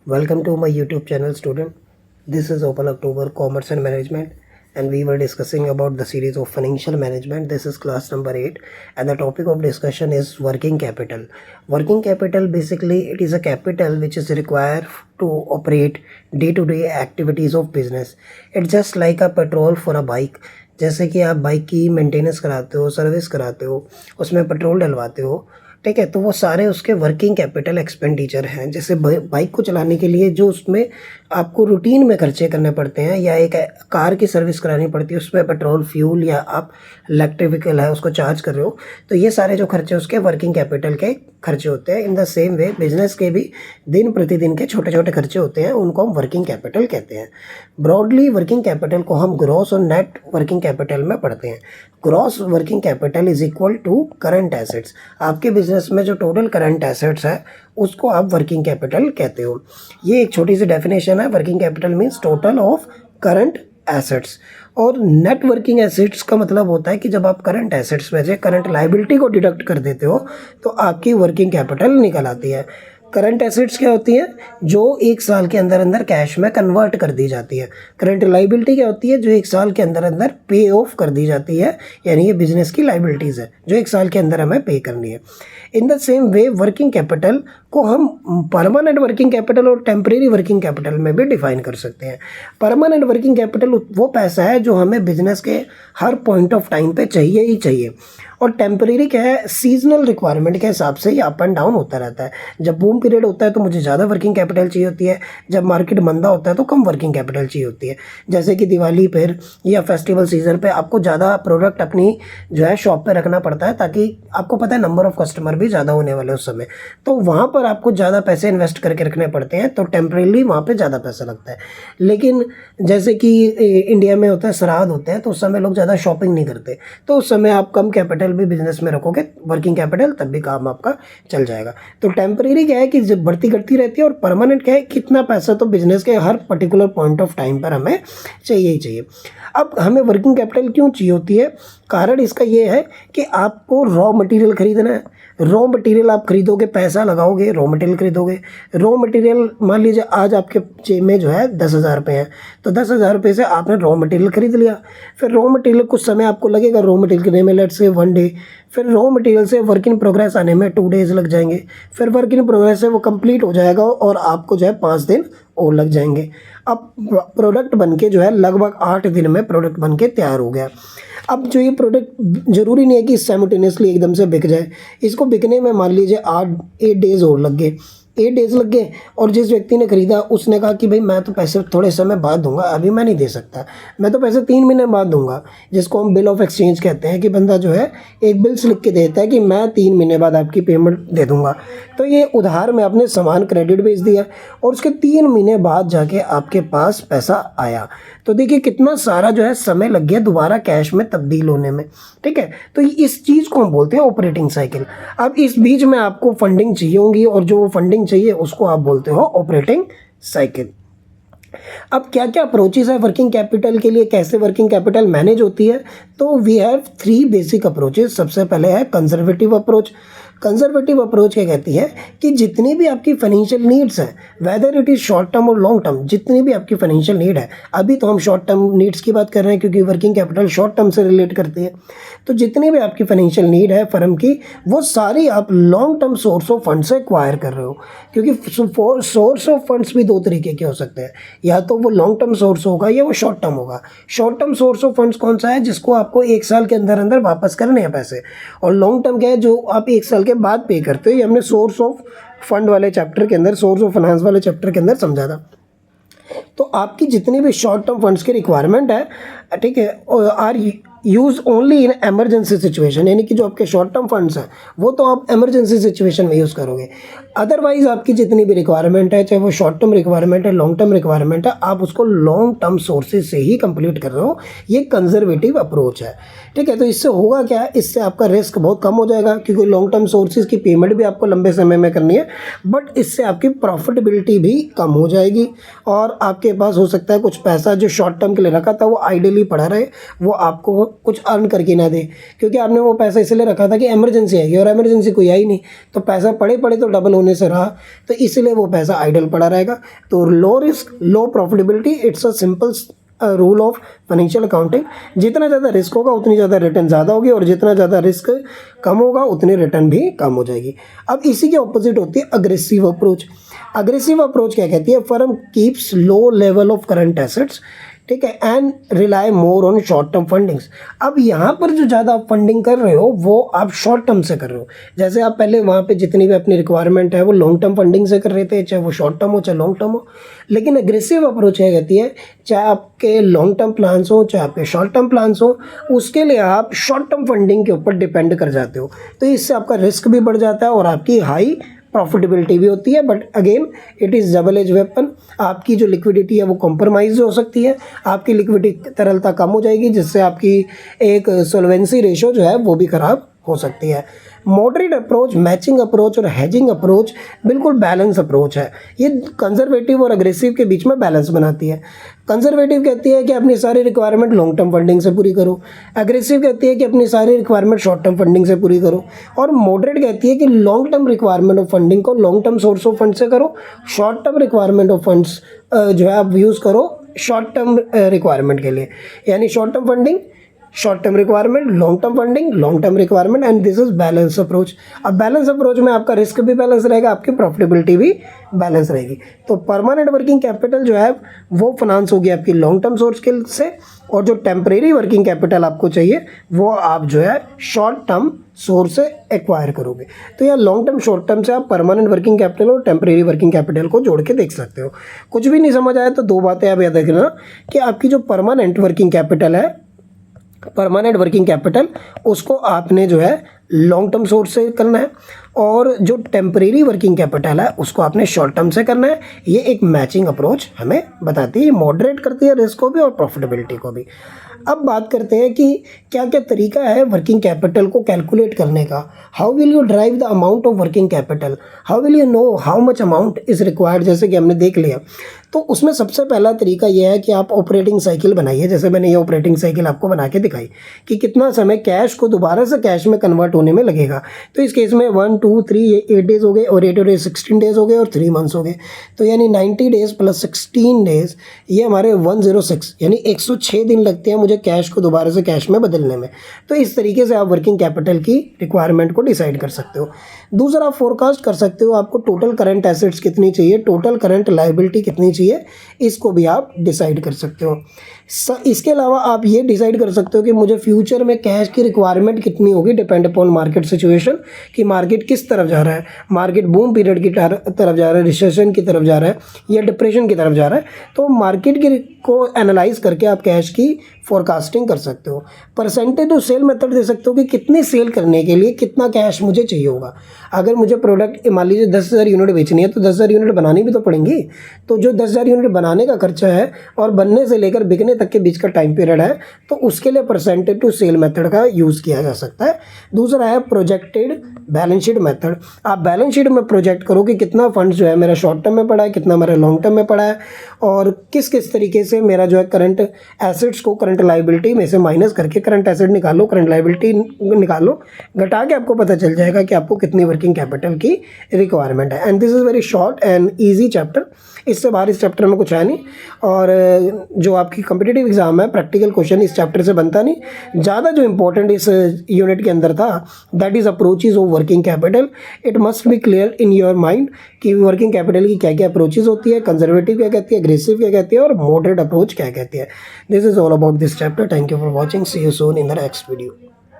Welcome to my YouTube channel, student. This is Open October Commerce and Management, and we were discussing about the series of financial management. This is class number 8, and the topic of discussion is working capital. Working capital, basically it is a capital which is required to operate day-to-day activities of business. It's just like a petrol for a bike. जैसे कि आप bike की maintenance कराते हो, service कराते हो, उसमें petrol डलवाते हो, ठीक है, तो वो सारे उसके वर्किंग कैपिटल एक्सपेंडिचर हैं। जैसे बाइक को चलाने के लिए जो उसमें आपको रूटीन में खर्चे करने पड़ते हैं, या एक कार की सर्विस करानी पड़ती है, उसमें पेट्रोल, फ्यूल, या आप इलेक्ट्रिक व्हीकल है उसको चार्ज कर रहे हो, तो ये सारे जो खर्चे उसके वर्किंग कैपिटल के खर्चे होते हैं। In the same way business के भी दिन प्रतिदिन के छोटे छोटे खर्चे होते हैं, उनको हम वर्किंग कैपिटल कहते हैं। ब्रॉडली वर्किंग कैपिटल को हम ग्रॉस और नेट वर्किंग कैपिटल में पढ़ते हैं। Gross working capital is equal to current assets. आपके बिजनेस में जो टोटल करंट एसेट्स है उसको आप वर्किंग कैपिटल कहते हो। ये एक छोटी सी डेफिनेशन है। Working capital means total of current assets. और नेट वर्किंग एसेट्स का मतलब होता है कि जब आप करंट एसेट्स में से करंट लायबिलिटी को डिडक्ट कर देते हो तो आपकी वर्किंग कैपिटल निकल आती है। करंट एसेट्स क्या होती है? जो एक साल के अंदर अंदर कैश में कन्वर्ट कर दी जाती है। करंट लायबिलिटी क्या होती है? जो एक साल के अंदर अंदर पे ऑफ कर दी जाती है, यानी ये बिजनेस की लायबिलिटीज़ है जो एक साल के अंदर हमें पे करनी है। In the same way working capital को हम परमानेंट वर्किंग कैपिटल और टेम्परेरी वर्किंग कैपिटल में भी डिफाइन कर सकते हैं। परमानेंट वर्किंग कैपिटल वो पैसा है जो हमें बिजनेस के हर पॉइंट ऑफ टाइम पे चाहिए ही चाहिए, और टेम्परेरी क्या है? सीजनल रिक्वायरमेंट के हिसाब से ये अप एंड डाउन होता रहता है। जब बूम पीरियड होता है तो मुझे ज़्यादा वर्किंग कैपिटल चाहिए होती है, जब मार्केट मंदा होता है तो कम वर्किंग कैपिटल चाहिए होती है। जैसे कि दिवाली पर या फेस्टिवल सीजन पे आपको ज़्यादा प्रोडक्ट अपनी जो है शॉप पे रखना पड़ता है, ताकि आपको पता है नंबर ऑफ कस्टमर भी ज़्यादा होने वाले उस समय, तो वहाँ पर आपको ज़्यादा पैसे इन्वेस्ट करके रखने पड़ते हैं, तो टेम्परेली वहाँ पे ज़्यादा पैसा लगता है। लेकिन जैसे कि इंडिया में होता है, श्राद्ध होते हैं, तो उस समय लोग ज़्यादा शॉपिंग नहीं करते, तो उस समय आप कम कैपिटल भी बिजनेस में रखोगे वर्किंग कैपिटल, तब भी काम आपका चल जाएगा। तो टेम्परेरी क्या है कि जब बढ़ती घटती रहती है, और परमानेंट क्या है कितना पैसा तो बिजनेस के हर पर्टिकुलर पॉइंट ऑफ टाइम पर हमें चाहिए ही चाहिए। अब हमें वर्किंग कैपिटल क्यों चाहिए होती है? कारण इसका ये है कि आपको रॉ मटेरियल खरीदना है। रॉ मटेरियल आप खरीदोगे, पैसा लगाओगे, रॉ मटेरियल खरीदोगे। रॉ मटेरियल मान लीजिए आज आपके जेब में जो है 10,000 रुपये हैं, तो 10,000 रुपये से आपने रॉ मटेरियल खरीद लिया। फिर रॉ मटेरियल कुछ समय आपको लगेगा रॉ मटेरियल खरीदने में, लेट से 1 डे। फिर रॉ मटेरियल से वर्क इन प्रोग्रेस आने में 2 डेज़ लग जाएंगे। फिर वर्क इन प्रोग्रेस से वो कंप्लीट हो जाएगा और आपको जो है 5 दिन और लग जाएंगे। अब प्रोडक्ट बनके जो है लगभग 8 दिन में प्रोडक्ट बनके तैयार हो गया। अब जो ये प्रोडक्ट ज़रूरी नहीं है कि साइमल्टेनियसली एकदम से बिक जाए, इसको बिकने में मान लीजिए 8 डेज़ और लग गए, 8 डेज़ लग गए, और जिस व्यक्ति ने ख़रीदा उसने कहा कि भाई मैं तो पैसे थोड़े समय बाद दूंगा, अभी मैं नहीं दे सकता, मैं तो पैसे 3 महीने बाद दूंगा, जिसको हम बिल ऑफ एक्सचेंज कहते हैं, कि बंदा जो है एक बिल्स लिख के देता है कि मैं 3 महीने बाद आपकी पेमेंट दे दूंगा। तो ये उधार में आपने सामान क्रेडिट भेज दिया और उसके 3 महीने बाद जाके आपके पास पैसा आया। तो देखिए कितना सारा जो है समय लग गया दोबारा कैश में तब्दील होने में, ठीक है। तो इस चीज़ को हम बोलते हैं ऑपरेटिंग साइकिल। अब इस बीच में आपको फंडिंग चाहिए होगी, और जो फंडिंग चाहिए उसको आप बोलते हो ऑपरेटिंग साइकिल। अब क्या क्या अप्रोचेस है वर्किंग कैपिटल के लिए, कैसे वर्किंग कैपिटल मैनेज होती है? तो वी हैव 3 बेसिक अप्रोचेस। सबसे पहले है कंजर्वेटिव अप्रोच। कंजर्वेटिव अप्रोच क्या कहती है कि जितनी भी आपकी फाइनेंशियल नीड्स हैं, whether it is short term और लॉन्ग टर्म, जितनी भी आपकी फाइनेंशियल नीड है, अभी तो हम शॉर्ट टर्म नीड्स की बात कर रहे हैं क्योंकि वर्किंग कैपिटल शॉर्ट टर्म से रिलेट करती है, तो जितनी भी आपकी फाइनेंशियल नीड है फर्म की, वो सारी आप long term source of fund से एक्वायर कर रहे हो। क्योंकि सोर्स ऑफ फंड्स भी 2 तरीके के हो सकते हैं, या तो वो लॉन्ग टर्म सोर्स होगा या वो शॉर्ट टर्म होगा। Short term source of funds कौन सा है? जिसको आपको 1 साल के अंदर अंदर वापस करने हैं पैसे। और लॉन्ग टर्म क्या है? जो आप 1 साल के बाद पे करते हो। ये हमने सोर्स ऑफ फंड वाले चैप्टर के अंदर, सोर्स ऑफ फाइनेंस वाले चैप्टर के अंदर समझा था। तो आपकी जितनी भी शॉर्ट टर्म फंड्स की रिक्वायरमेंट है, ठीक है, are use only in emergency situation, यानी कि जो आपके शॉर्ट टर्म फंड्स हैं वो तो आप एमरजेंसी सिचुएशन में यूज़ करोगे। अदरवाइज आपकी जितनी भी रिक्वायरमेंट है, चाहे वो शॉर्ट टर्म रिक्वायरमेंट है, लॉन्ग टर्म रिक्वायरमेंट है, आप उसको लॉन्ग टर्म सोर्सेज से ही कंप्लीट कर रहे हो। ये कंजर्वेटिव अप्रोच है, ठीक है। तो इससे होगा क्या? इससे आपका रिस्क बहुत कम हो जाएगा, क्योंकि लॉन्ग टर्म सोर्सेज की पेमेंट भी आपको लंबे समय में करनी है, बट इससे आपकी प्रॉफिटेबिलिटी भी कम हो जाएगी, और आपके पास हो सकता है कुछ पैसा जो शॉर्ट टर्म के लिए रखा था वो आइडियली पड़ा रहे, वो आपको कुछ अर्न करके ना दे, क्योंकि आपने वो पैसा इसलिए रखा था कि इमरजेंसी आएगी, और इमरजेंसी कोई आई नहीं, तो पैसा पड़े पड़े तो डबल होने से रहा, तो इसलिए वो पैसा आइडल पड़ा रहेगा। तो low risk low profitability, it's a simple rule of financial accounting. जितना ज़्यादा रिस्क होगा उतनी ज़्यादा रिटर्न ज़्यादा होगी, और जितना ज़्यादा रिस्क कम होगा उतनी रिटर्न भी कम हो जाएगी। अब इसी के ऑपोजिट होती है अग्रेसिव अप्रोच। अग्रेसिव अप्रोच क्या कहती है? Firm keeps low level of current assets, ठीक है, and rely more on short term fundings. अब यहाँ पर जो ज़्यादा आप फंडिंग कर रहे हो वो आप शॉर्ट टर्म से कर रहे हो। जैसे आप पहले वहाँ पे जितनी भी अपनी रिक्वायरमेंट है वो लॉन्ग टर्म फंडिंग से कर रहे थे, चाहे वो शॉर्ट टर्म हो चाहे लॉन्ग टर्म हो। लेकिन एग्रेसिव अप्रोच क्या कहती है, चाहे आपके लॉन्ग टर्म प्लान्स हो चाहे आपके शॉर्ट टर्म प्लान्स हो, उसके लिए आप शॉर्ट टर्म फंडिंग के ऊपर डिपेंड कर जाते हो। तो इससे आपका रिस्क भी बढ़ जाता है और आपकी हाई प्रॉफिटेबिलिटी भी होती है। But again it is double edge weapon. आपकी जो लिक्विडिटी है वो कॉम्प्रोमाइज़ हो सकती है, आपकी लिक्विडिटी तरलता कम हो जाएगी, जिससे आपकी एक सोल्वेंसी रेशो जो है वो भी ख़राब हो सकती है। मॉडरेट अप्रोच, मैचिंग अप्रोच और हेजिंग अप्रोच बिल्कुल बैलेंस अप्रोच है। ये कंजर्वेटिव और अग्रेसिव के बीच में बैलेंस बनाती है। कंजर्वेटिव कहती है कि अपनी सारी रिक्वायरमेंट लॉन्ग टर्म फंडिंग से पूरी करो, अग्रेसिव कहती है कि अपनी सारी रिक्वायरमेंट शॉर्ट टर्म फंडिंग से पूरी करो, और मॉडरेट कहती है कि long term requirement of funding को long term source of fund से करो, short term requirement of funds जो है आप यूज़ करो शॉर्ट टर्म रिक्वायरमेंट के लिए। यानी short term funding, short term requirement, long term funding, long term requirement, and this is balance approach. अब बैलेंस अप्रोच में आपका रिस्क भी बैलेंस रहेगा, आपकी प्रॉफिटेबिलिटी भी बैलेंस रहेगी। तो परमानेंट वर्किंग कैपिटल जो है वो फाइनेंस होगी आपकी लॉन्ग टर्म सोर्स के से, और जो टेम्परेरी वर्किंग कैपिटल आपको चाहिए वो आप जो है शॉर्ट टर्म सोर्स से एक्वायर करोगे। तो यह लॉन्ग टर्म शॉर्ट टर्म से आप परमानेंट वर्किंग कैपिटल और टेम्परेरी वर्किंग कैपिटल को जोड़ के देख सकते हो। कुछ भी नहीं समझ आया तो दो बातें आप याद रखना कि आपकी जो परमानेंट वर्किंग कैपिटल है, परमानेंट वर्किंग कैपिटल, उसको आपने जो है लॉन्ग टर्म सोर्स से करना है, और जो टेम्परेरी वर्किंग कैपिटल है उसको आपने शॉर्ट टर्म से करना है। ये एक मैचिंग अप्रोच हमें बताती है, मॉडरेट करती है रिस्क को भी और प्रॉफिटेबिलिटी को भी। अब बात करते हैं कि क्या क्या तरीका है वर्किंग कैपिटल को कैलकुलेट करने का। How will you drive the amount of working capital, how will you know how much amount is required, जैसे कि हमने देख लिया। तो उसमें सबसे पहला तरीका यह है कि आप ऑपरेटिंग साइकिल बनाइए। जैसे मैंने ये ऑपरेटिंग साइकिल आपको बना के दिखाई कि कितना समय कैश को दोबारा से कैश में कन्वर्ट होने में लगेगा। तो इस केस में 1 2 3 8 डेज़ हो गए, और 8 डेज 16 डेज़ हो गए, और 3 मंथ्स हो गए। तो यानी 90 डेज़ प्लस 16 डेज़, ये हमारे 106 यानी 106 दिन लगते हैं मुझे कैश को दोबारा से कैश में बदलने में। तो इस तरीके से आप वर्किंग कैपिटल की रिक्वायरमेंट को डिसाइड कर सकते हो। दूसरा, आप फोरकास्ट कर सकते हो आपको टोटल करंट एसेट्स कितनी चाहिए, टोटल करंट लायबिलिटी कितनी चाहिए, इसको भी आप डिसाइड कर सकते हो। इसके अलावा आप ये डिसाइड कर सकते हो कि मुझे फ्यूचर में कैश की रिक्वायरमेंट कितनी होगी, डिपेंड अपॉन मार्केट सिचुएशन, कि मार्केट किस तरफ जा रहा है, मार्केट बूम पीरियड की तरफ जा रहा है, रिसेशन की तरफ जा रहा है, या डिप्रेशन की तरफ जा रहा है। तो मार्केट की को एनालाइज करके आप कैश की फोरकास्टिंग कर सकते हो। परसेंटेज टू सेल मेथड दे सकते हो कि कितनी सेल करने के लिए कितना कैश मुझे चाहिए होगा। अगर मुझे प्रोडक्ट मान लीजिए 10,000 यूनिट बेचनी है तो 10,000 यूनिट बनानी भी तो पड़ेंगी। तो जो 10,000 यूनिट बनाने का खर्चा है और बनने से लेकर बिकने तक के बीच का टाइम पीरियड है, तो उसके लिए परसेंटेज टू सेल मेथड का यूज़ किया जा सकता है। दूसरा है प्रोजेक्टेड बैलेंस शीट मेथड। आप बैलेंस शीट में प्रोजेक्ट करो कि कितना फंड जो है मेरा शॉर्ट टर्म में पड़ा है, कितना मेरा लॉन्ग टर्म में पड़ा है, और किस किस तरीके से मेरा जो है करंट एसेट्स को करंट लायबिलिटी में से माइनस करके करंट एसेट निकालो, करंट लायबिलिटी निकालो, घटा के आपको पता चल जाएगा कि आपको कितनी वर्किंग कैपिटल की रिक्वायरमेंट है। And this is very short and easy chapter. इससे बाहर इस चैप्टर में कुछ है नहीं, और जो आपकी कॉम्पिटिटिव एग्जाम है प्रैक्टिकल क्वेश्चन इस चैप्टर से बनता नहीं। ज़्यादा जो इंपॉर्टेंट इस यूनिट के अंदर था that is approaches of working capital. It must be clear in your mind कि वर्किंग कैपिटल की क्या क्या अप्रोचेज होती है, कंजर्वेटिव क्या कहती है, अग्रेसिव क्या कहती है, और मॉडरेट अप्रोच क्या कहती है। This is all about this chapter. Thank you for watching. See you soon in the next video.